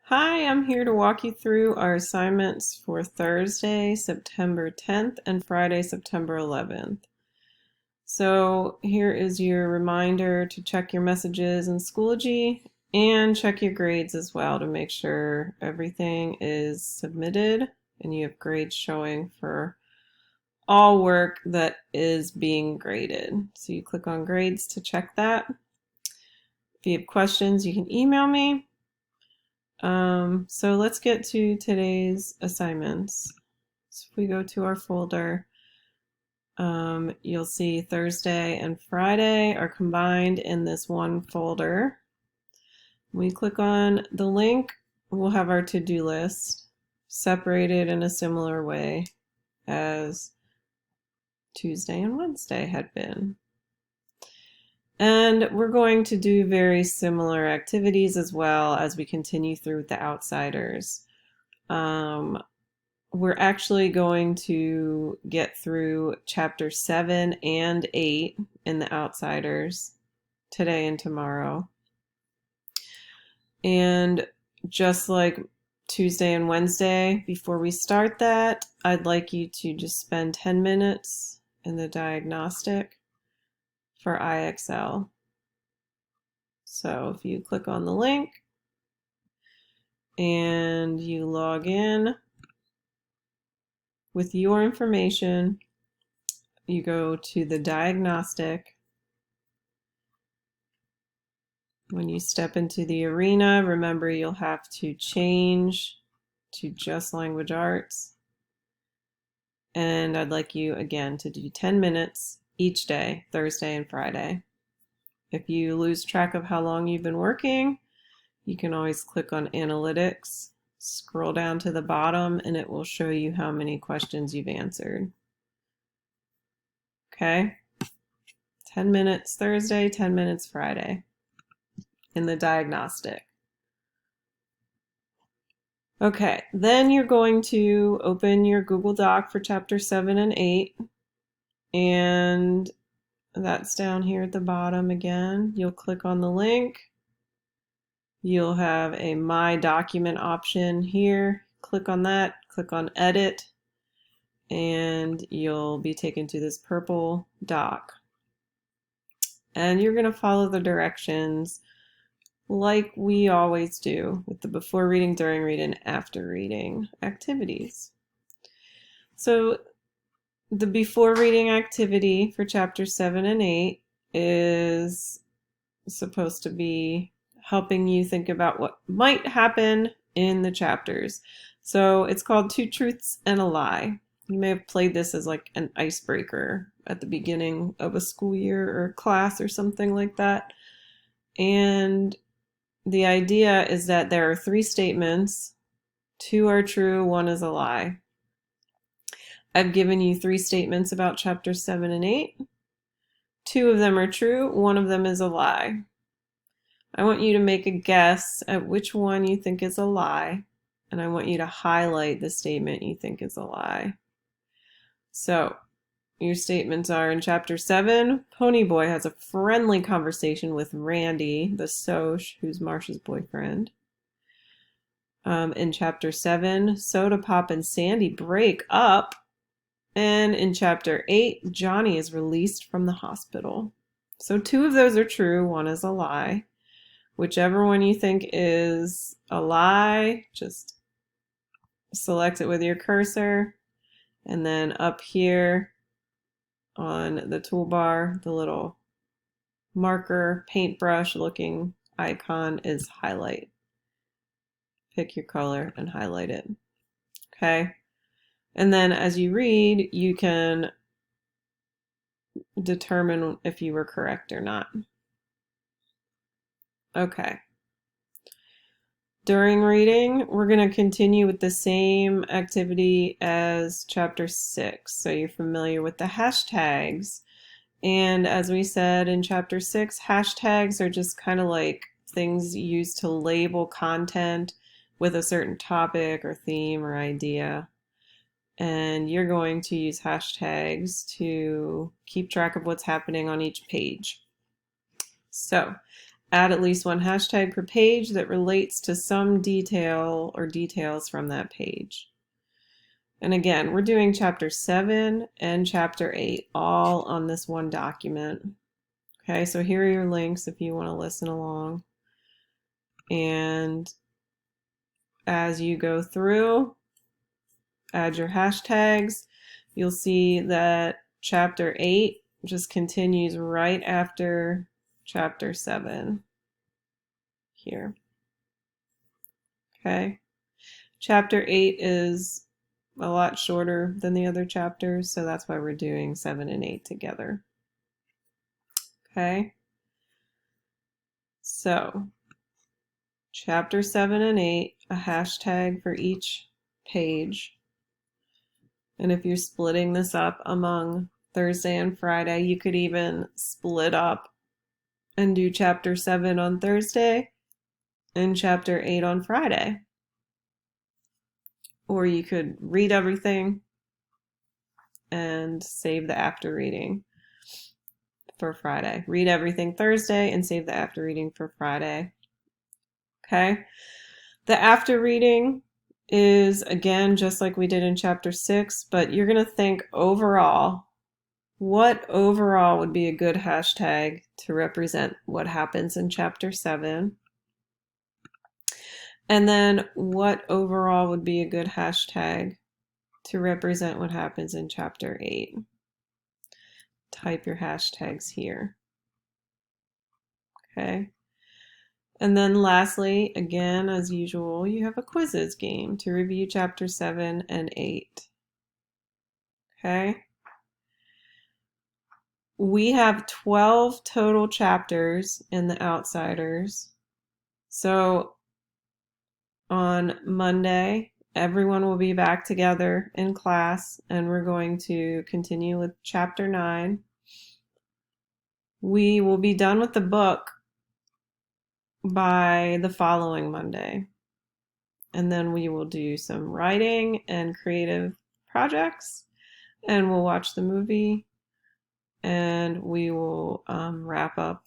Hi, I'm here to walk you through our assignments for Thursday, September 10th and Friday, September 11th. So here is your reminder to check your messages in Schoology and check your grades as well to make sure everything is submitted and you have grades showing for all work that is being graded. So you click on grades to check that. If you have questions, you can email me. So let's get to today's assignments. So if we go to our folder, you'll see Thursday and Friday are combined in this one folder. When we click on the link, we'll have our to-do list separated in a similar way as Tuesday and Wednesday had been. And we're going to do very similar activities as well as we continue through with the outsiders. We're actually going to get through chapter 7 and 8 in the outsiders today and tomorrow. And just like Tuesday and Wednesday, before we start that, I'd like you to just spend 10 minutes in the diagnostic for IXL. So if you click on the link and you log in with your information, you go to the diagnostic. When you step into the arena, remember you'll have to change to just language arts. And I'd like you again to do 10 minutes each day, Thursday and Friday. If you lose track of how long you've been working, you can always click on Analytics, scroll down to the bottom, and it will show you how many questions you've answered. Okay? 10 minutes Thursday, 10 minutes Friday in the diagnostic. Okay, then you're going to open your Google Doc for chapter 7 and 8, and that's down here at the bottom again. You'll click on the link. You'll have a My Document option here. Click on that, click on Edit, and you'll be taken to this purple doc. And you're going to follow the directions like we always do with the before reading, during reading, and after reading activities. So the before reading activity for chapter 7 and 8 is supposed to be helping you think about what might happen in the chapters. So it's called Two Truths and a Lie. You may have played this as like an icebreaker at the beginning of a school year or class or something like that. And the idea is that there are 3 statements. 2 are true, 1 is a lie. I've given you 3 statements about chapter 7 and 8. 2 of them are true, 1 of them is a lie. I want you to make a guess at which one you think is a lie, and I want you to highlight the statement you think is a lie. So, your statements are: in chapter 7, Ponyboy has a friendly conversation with Randy, the Soch, who's Marcia's boyfriend. In chapter 7, Soda Pop and Sandy break up. And in chapter 8, Johnny is released from the hospital. So 2 of those are true, 1 is a lie. Whichever one you think is a lie, just select it with your cursor. And then up here on the toolbar, the little marker, paintbrush looking icon is highlight. Pick your color and highlight it. Okay. And then as you read, you can determine if you were correct or not. Okay. During reading, we're going to continue with the same activity as chapter 6. So you're familiar with the hashtags. And as we said in chapter 6, hashtags are just kind of like things used to label content with a certain topic or theme or idea. And you're going to use hashtags to keep track of what's happening on each page. So add at least one hashtag per page that relates to some detail or details from that page. And again, we're doing chapter 7 and chapter 8 all on this one document. Okay, so here are your links if you want to listen along. And as you go through, add your hashtags. You'll see that chapter 8 just continues right after chapter 7 here. Okay. Chapter 8 is a lot shorter than the other chapters, so that's why we're doing 7 and 8 together. Okay. So, chapter 7 and 8, a hashtag for each page. And if you're splitting this up among Thursday and Friday, you could even split up and do chapter 7 on Thursday and chapter 8 on Friday. Or you could read everything and save the after reading for Friday. Read everything Thursday and save the after reading for Friday. Okay? The after reading is, again, just like we did in chapter 6, but you're going to think overall, what overall would be a good hashtag to represent what happens in chapter 7? And then what overall would be a good hashtag to represent what happens in chapter 8? Type your hashtags here. Okay. And then lastly, again, as usual, you have a quizzes game to review chapter 7 and 8. Okay. We have 12 total chapters in The Outsiders. So on Monday, everyone will be back together in class, and we're going to continue with chapter 9. We will be done with the book by the following Monday. And then we will do some writing and creative projects, and we'll watch the movie, and we will wrap up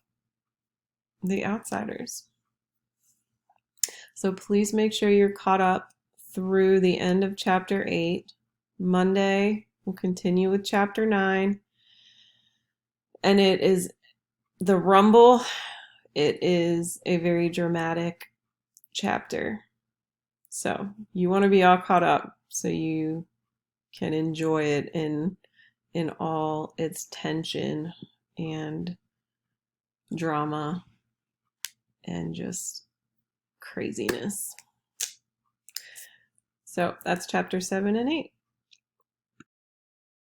The Outsiders. So please make sure you're caught up through the end of chapter 8. Monday, we'll continue with chapter 9. And it is the Rumble. It is a very dramatic chapter. So you want to be all caught up so you can enjoy it in all its tension and drama and just craziness. So that's chapter 7 and 8.